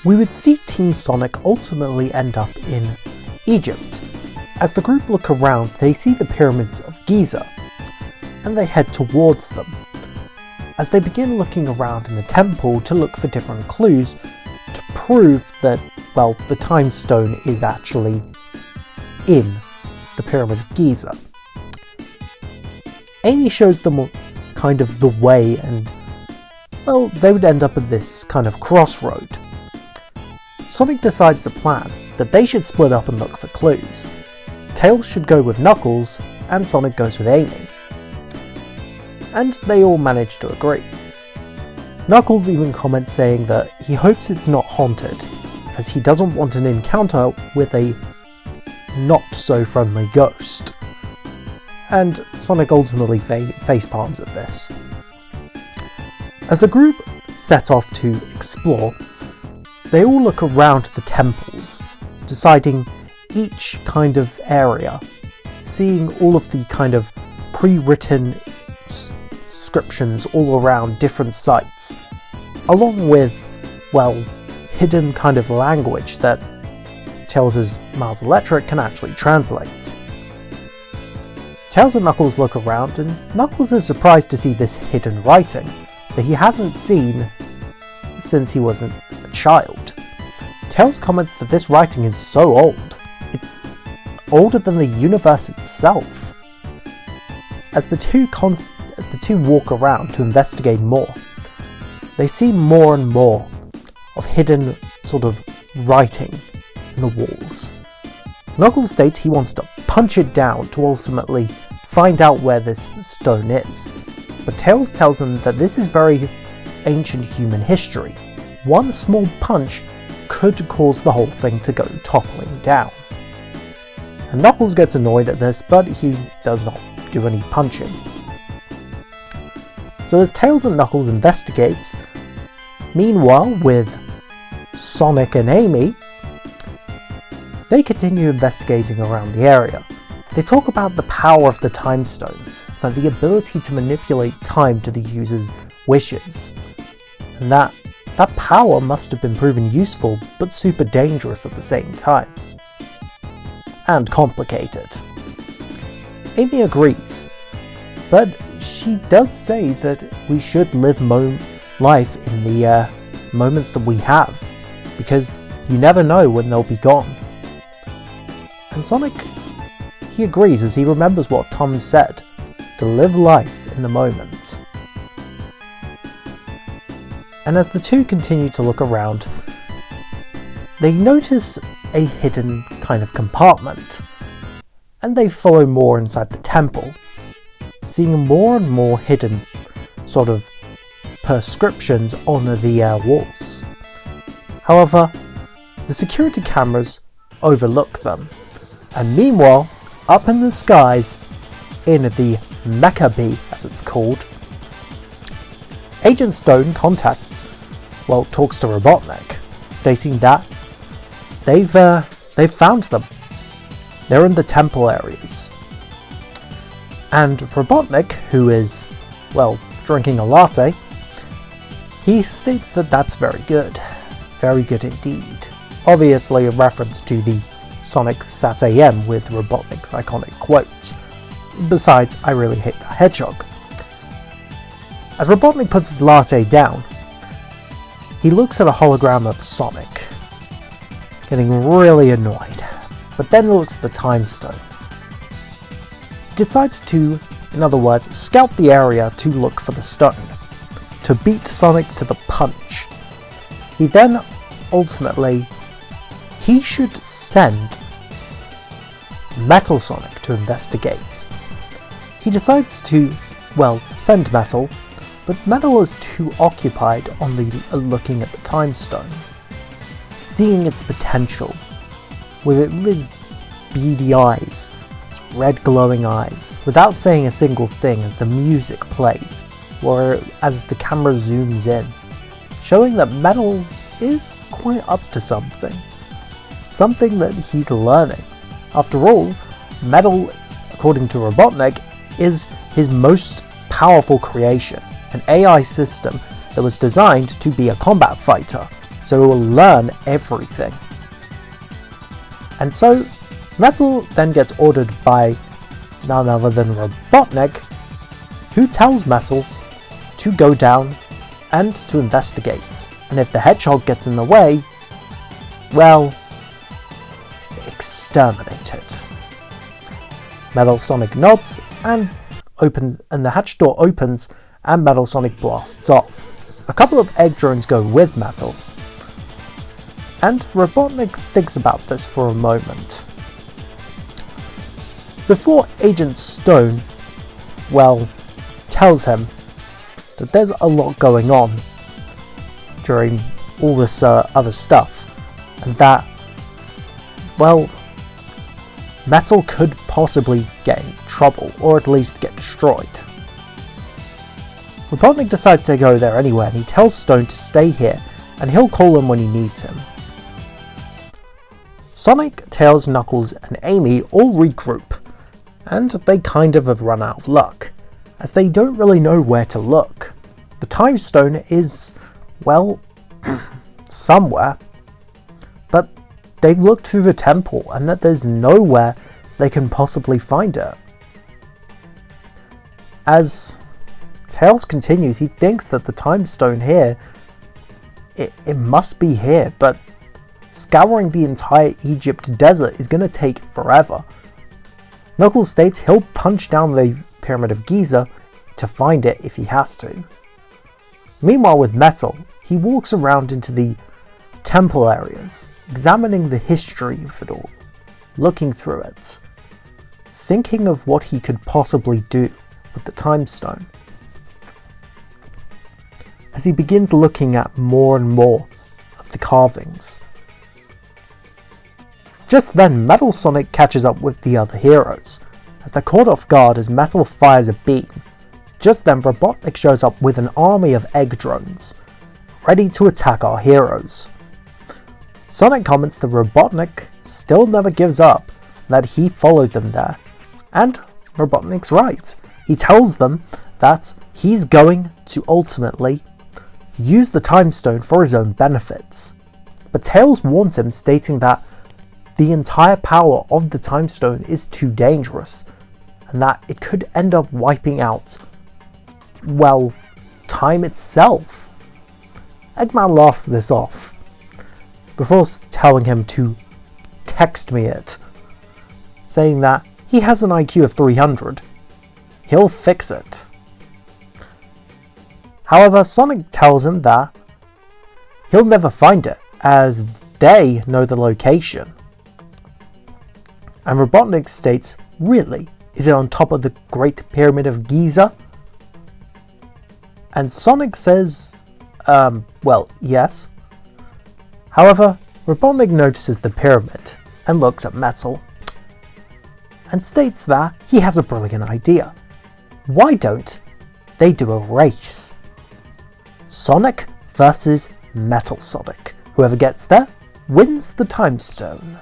we would see Team Sonic ultimately end up in Egypt. As the group look around, they see the pyramids of Giza, and they head towards them. As they begin looking around in the temple to look for different clues to prove that, well, the time stone is actually in the Pyramid of Giza. Amy shows them kind of the way, and, well, they would end up at this kind of crossroad. Sonic decides a plan that they should split up and look for clues. Tails should go with Knuckles, and Sonic goes with Amy. And they all manage to agree. Knuckles even comments saying that he hopes it's not haunted, as he doesn't want an encounter with a not-so-friendly ghost. And Sonic ultimately facepalms at this. As the group set off to explore, they all look around the temples, deciding each kind of area, seeing all of the kind of pre-written inscriptions all around different sites, along with, well, hidden kind of language that Tails' Miles Electric can actually translate. Tails and Knuckles look around, and Knuckles is surprised to see this hidden writing that he hasn't seen since he wasn't a child. Tails comments that this writing is so old, it's older than the universe itself. As the two walk around to investigate more, they see more and more of hidden sort of writing in the walls. Knuckles states he wants to punch it down to ultimately find out where this stone is, but Tails tells him that this is very ancient human history. One small punch could cause the whole thing to go toppling down. And Knuckles gets annoyed at this, but he does not do any punching. So as Tails and Knuckles investigate, meanwhile with Sonic and Amy, they continue investigating around the area. They talk about the power of the time stones, and the ability to manipulate time to the user's wishes, and that power must have been proven useful but super dangerous at the same time. And complicated. Amy agrees, but she does say that we should live life in the moments that we have, because you never know when they'll be gone. And Sonic, he agrees as he remembers what Tom said, to live life in the moment. And as the two continue to look around, they notice a hidden kind of compartment, and they follow more inside the temple, seeing more and more hidden sort of prescriptions on the walls. However, the security cameras overlook them, and meanwhile, up in the skies, in the Mecha Bee as it's called, Agent Stone talks to Robotnik, stating that they've found them. They're in the temple areas. And Robotnik, who is, well, drinking a latte, he states that that's very good. Very good indeed. Obviously a reference to the Sonic Sat AM with Robotnik's iconic quotes. Besides, I really hate the Hedgehog. As Robotnik puts his latte down, he looks at a hologram of Sonic, getting really annoyed, but then looks at the time stone. He decides to, in other words, scout the area to look for the stone, to beat Sonic to the punch. He then, ultimately, he should send Metal Sonic to investigate. He decides to, well, send Metal, but Metal is too occupied on looking at the time stone, seeing its potential, with its beady eyes, its red glowing eyes, without saying a single thing as the music plays, or as the camera zooms in, showing that Metal is quite up to something that he's learning. After all, Metal, according to Robotnik, is his most powerful creation, an AI system that was designed to be a combat fighter, so it will learn everything. And so Metal then gets ordered by none other than Robotnik, who tells Metal to go down and to investigate. And if the Hedgehog gets in the way, well, exterminate it. Metal Sonic nods and the hatch door opens and Metal Sonic blasts off. A couple of egg drones go with Metal, and Robotnik thinks about this for a moment. Before Agent Stone, well, tells him that there's a lot going on during all this other stuff, and that, well, Metal could possibly get in trouble, or at least get destroyed. Robotnik decides to go there anyway, and he tells Stone to stay here, and he'll call him when he needs him. Sonic, Tails, Knuckles, and Amy all regroup, and they kind of have run out of luck, as they don't really know where to look. The Time Stone is, well, somewhere, but they've looked through the temple and that there's nowhere they can possibly find it. As Tails continues, he thinks that the Time Stone here, it must be here, but scouring the entire Egypt desert is going to take forever. Knuckles states he'll punch down the Pyramid of Giza to find it if he has to. Meanwhile with Metal, he walks around into the temple areas, examining the history of it all, looking through it, thinking of what he could possibly do with the Time Stone. As he begins looking at more and more of the carvings. Just then, Metal Sonic catches up with the other heroes, as they're caught off guard as Metal fires a beam. Just then, Robotnik shows up with an army of egg drones, ready to attack our heroes. Sonic comments that Robotnik still never gives up, that he followed them there, and Robotnik's right. He tells them that he's going to ultimately use the Time Stone for his own benefits. But Tails warns him, stating that the entire power of the Time Stone is too dangerous, and that it could end up wiping out, well, time itself. Eggman laughs this off, before telling him to text me it, saying that he has an IQ of 300. He'll fix it. However, Sonic tells him that he'll never find it, as they know the location. And Robotnik states, really? Is it on top of the Great Pyramid of Giza? And Sonic says, well, yes. However, Robotnik notices the pyramid and looks at Metal and states that he has a brilliant idea. Why don't they do a race? Sonic versus Metal Sonic. Whoever gets there wins the Time Stone.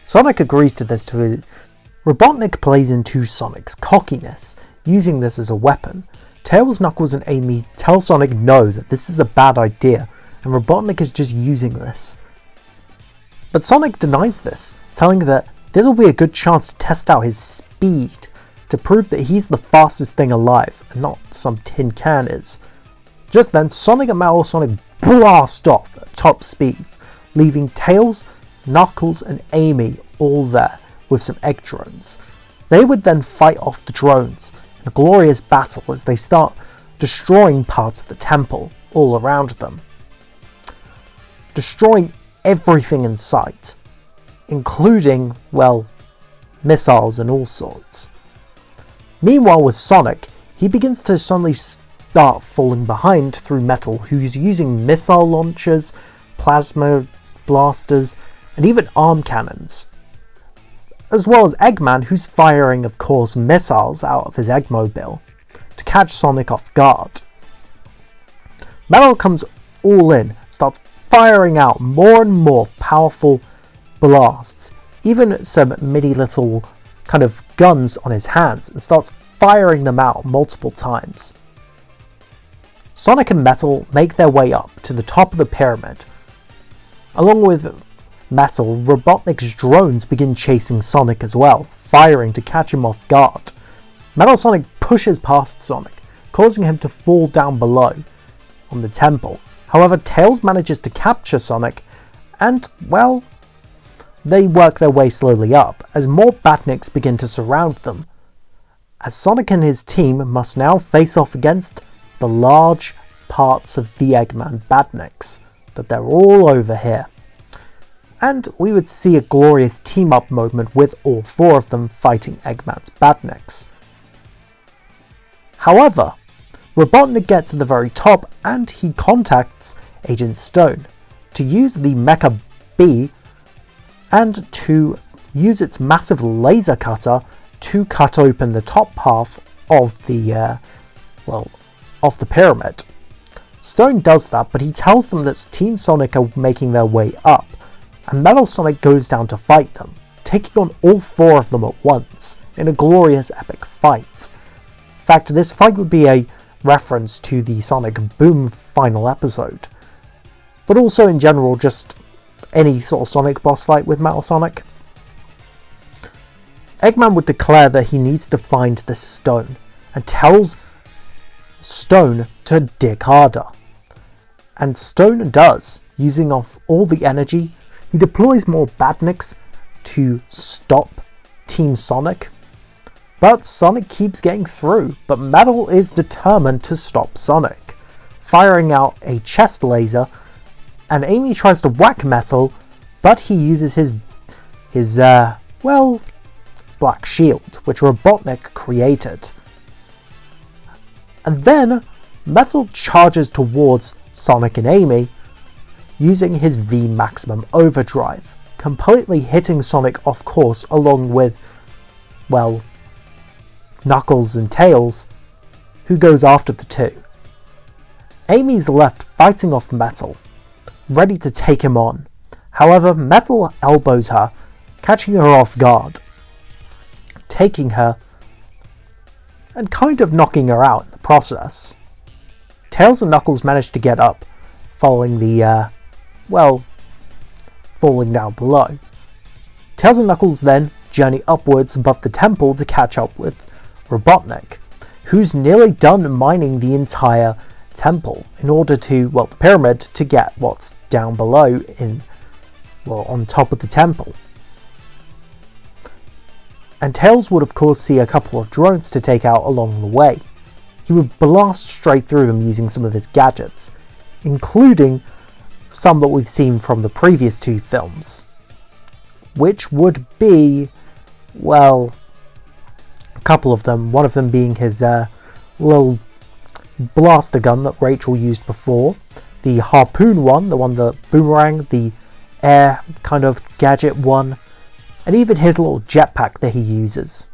Sonic agrees to this. Robotnik plays into Sonic's cockiness, using this as a weapon. Tails, Knuckles, and Amy tell Sonic no, that this is a bad idea, and Robotnik is just using this. But Sonic denies this, telling that this will be a good chance to test out his speed, to prove that he's the fastest thing alive, and not some tin can is. Just then, Sonic and Metal Sonic blast off at top speeds, leaving Tails, Knuckles, and Amy all there with some egg drones. They would then fight off the drones in a glorious battle as they start destroying parts of the temple all around them. Destroying everything in sight, including, well, missiles and all sorts. Meanwhile with Sonic, he begins to suddenly start falling behind through Metal, who's using missile launchers, plasma blasters, and even arm cannons. As well as Eggman, who's firing, of course, missiles out of his Eggmobile to catch Sonic off guard. Metal comes all in, starts firing out more and more powerful blasts, even some mini little kind of guns on his hands, and starts firing them out multiple times. Sonic and Metal make their way up to the top of the pyramid, Along with Metal, Robotnik's drones begin chasing Sonic as well, firing to catch him off guard. Metal Sonic pushes past Sonic, causing him to fall down below on the temple. However, Tails manages to capture Sonic, and, well, they work their way slowly up as more Badniks begin to surround them, as Sonic and his team must now face off against the large parts of the Eggman Badniks, that they're all over here. And we would see a glorious team-up moment with all four of them fighting Eggman's Badniks. However, Robotnik gets to the very top and he contacts Agent Stone to use the Mecha B and to use its massive laser cutter to cut open the top half of the pyramid. Stone does that, but he tells them that Team Sonic are making their way up, and Metal Sonic goes down to fight them, taking on all four of them at once in a glorious epic fight. In fact, this fight would be a reference to the Sonic Boom final episode, but also in general just any sort of Sonic boss fight with Metal Sonic. Eggman would declare that he needs to find this stone and tells Stone to dig harder. And Stone does, using off all the energy. He deploys more Badniks to stop Team Sonic, but Sonic keeps getting through, but Metal is determined to stop Sonic, firing out a chest laser, and Amy tries to whack Metal, but he uses his black shield, which Robotnik created. And then Metal charges towards Sonic and Amy, using his V Maximum Overdrive, completely hitting Sonic off course along with, Knuckles and Tails, who goes after the two. Amy's left fighting off Metal, ready to take him on. However, Metal elbows her, catching her off guard, taking her and kind of knocking her out in the process. Tails and Knuckles manage to get up, following the, falling down below. Tails and Knuckles then journey upwards above the temple to catch up with Robotnik, who's nearly done mining the entire temple in order to, the pyramid, to get what's down below on top of the temple. And Tails would of course see a couple of drones to take out along the way. He would blast straight through them using some of his gadgets, including some that we've seen from the previous two films, which would be, a couple of them, one of them being his little blaster gun that Rachel used before, the harpoon one, the one that boomerang, the air kind of gadget one, and even his little jetpack that he uses.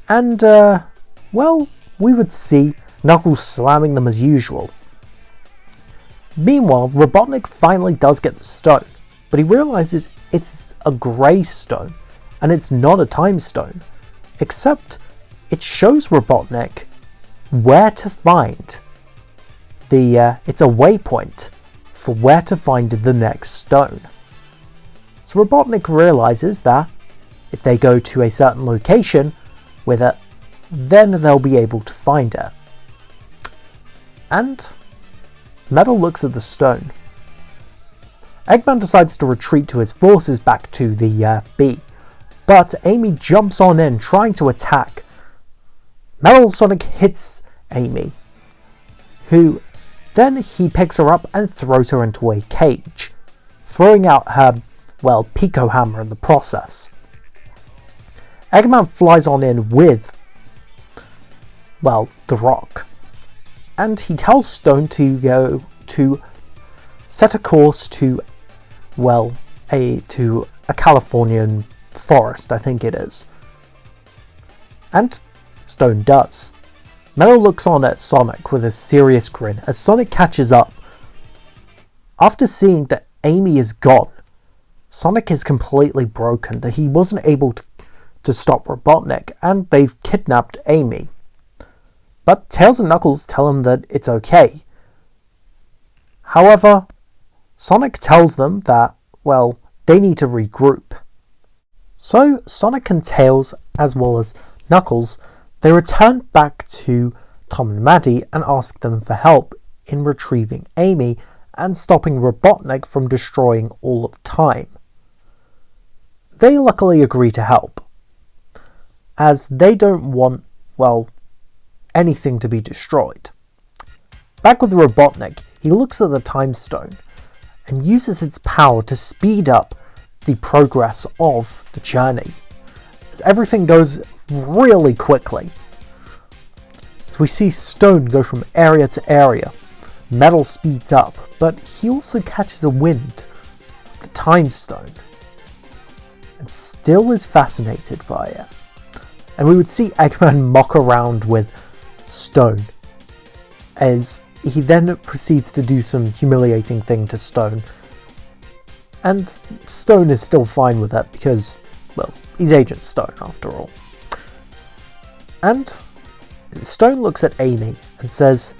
And, we would see Knuckles slamming them as usual. Meanwhile, Robotnik finally does get the stone, but he realizes it's a grey stone, and it's not a time stone, except it shows Robotnik where to find it's a waypoint for where to find the next stone. So Robotnik realizes that if they go to a certain location with it, then they'll be able to find it. And Metal looks at the stone. Eggman decides to retreat to his forces back to the B, but Amy jumps on in trying to attack. Metal Sonic hits Amy, who then he picks her up and throws her into a cage, throwing out her, Pico Hammer in the process. Eggman flies on in with, the Rock, and he tells Stone to go to set a course to, a Californian forest, I think it is. And Stone does. Metal looks on at Sonic with a serious grin as Sonic catches up. After seeing that Amy is gone, Sonic is completely broken, that he wasn't able to stop Robotnik, and they've kidnapped Amy. But Tails and Knuckles tell him that it's okay. However, Sonic tells them that, well, they need to regroup. So Sonic and Tails, as well as Knuckles, they return back to Tom and Maddie and ask them for help in retrieving Amy and stopping Robotnik from destroying all of time. They luckily agree to help, as they don't want, well, anything to be destroyed. Back with Robotnik, he looks at the Time Stone and uses its power to speed up the progress of the journey, as everything goes really quickly. As we see Stone go from area to area, Metal speeds up, but he also catches a wind of the Time Stone and still is fascinated by it. And we would see Eggman mock around with Stone, as he then proceeds to do some humiliating thing to Stone. And Stone is still fine with that because, well, he's Agent Stone after all. And Stone looks at Amy and says,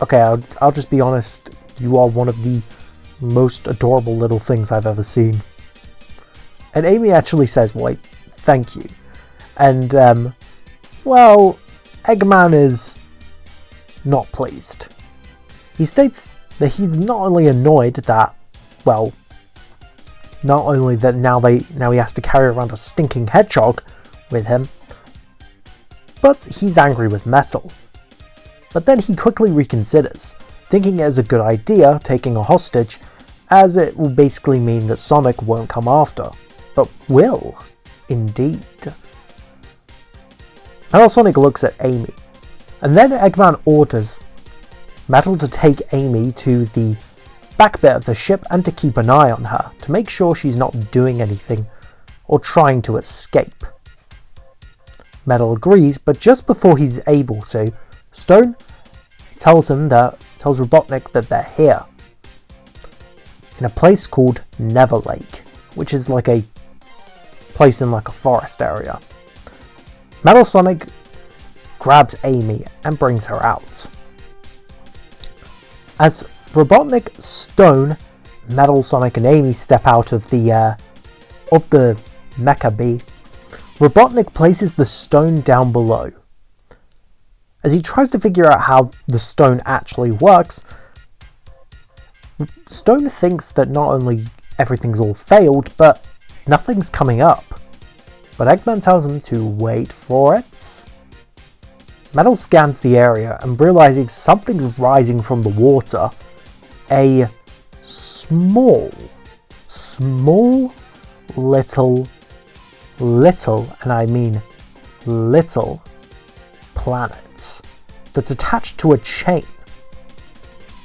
okay, I'll just be honest, you are one of the most adorable little things I've ever seen. And Amy actually says, wait, thank you. And, well, Eggman is not pleased. He states that he's not only annoyed that, well, not only that now he has to carry around a stinking hedgehog with him, but he's angry with Metal. But then he quickly reconsiders, thinking it is a good idea taking a hostage, as it will basically mean that Sonic won't come after, but will, indeed. Now Sonic looks at Amy, and then Eggman orders Metal to take Amy to the back bit of the ship and to keep an eye on her, to make sure she's not doing anything or trying to escape. Metal agrees, but just before he's able to, Stone tells Robotnik that they're here, in a place called Never Lake, which is like a place in like a forest area. Metal Sonic grabs Amy and brings her out. As Robotnik, Stone, Metal Sonic and Amy step out of the Mecha Bee, Robotnik places the stone down below. As he tries to figure out how the stone actually works, Stone thinks that not only everything's all failed, but nothing's coming up. But Eggman tells him to wait for it. Metal scans the area and realizing something's rising from the water. A small, little, and I mean little, planet that's attached to a chain.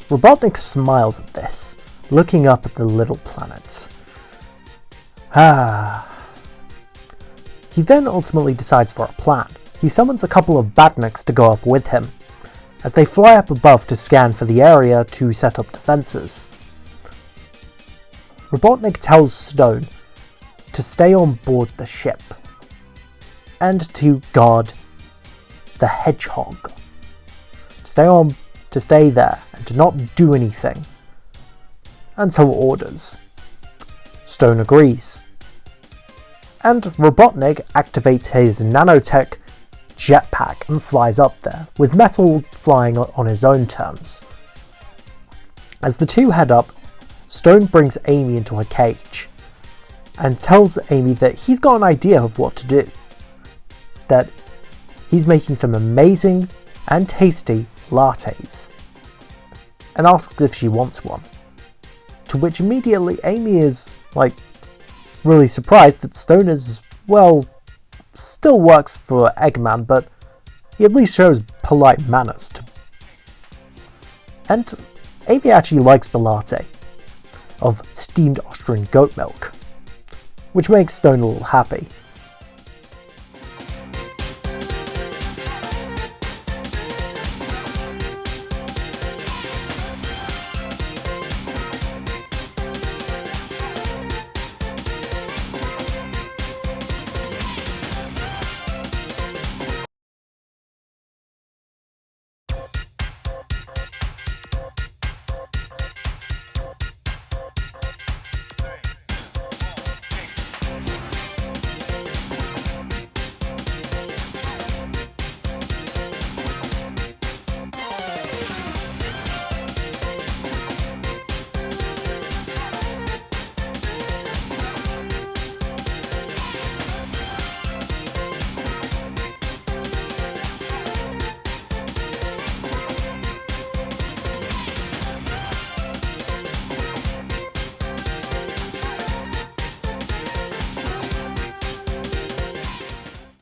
Robotnik smiles at this, looking up at the little planet. He then ultimately decides for a plan. He summons a couple of badniks to go up with him, as they fly up above to scan for the area to set up defenses. Robotnik tells Stone to stay on board the ship, and to guard the Hedgehog. To stay there, and to not do anything, until orders. Stone agrees, and Robotnik activates his nanotech jetpack and flies up there, with Metal flying on his own terms. As the two head up, Stone brings Amy into a cage, and tells Amy that he's got an idea of what to do. That he's making some amazing and tasty lattes, and asks if she wants one. To which immediately Amy is, really surprised that Stone is, still works for Eggman, but he at least shows polite manners. And Amy actually likes the latte of steamed Austrian goat milk, which makes Stone a little happy.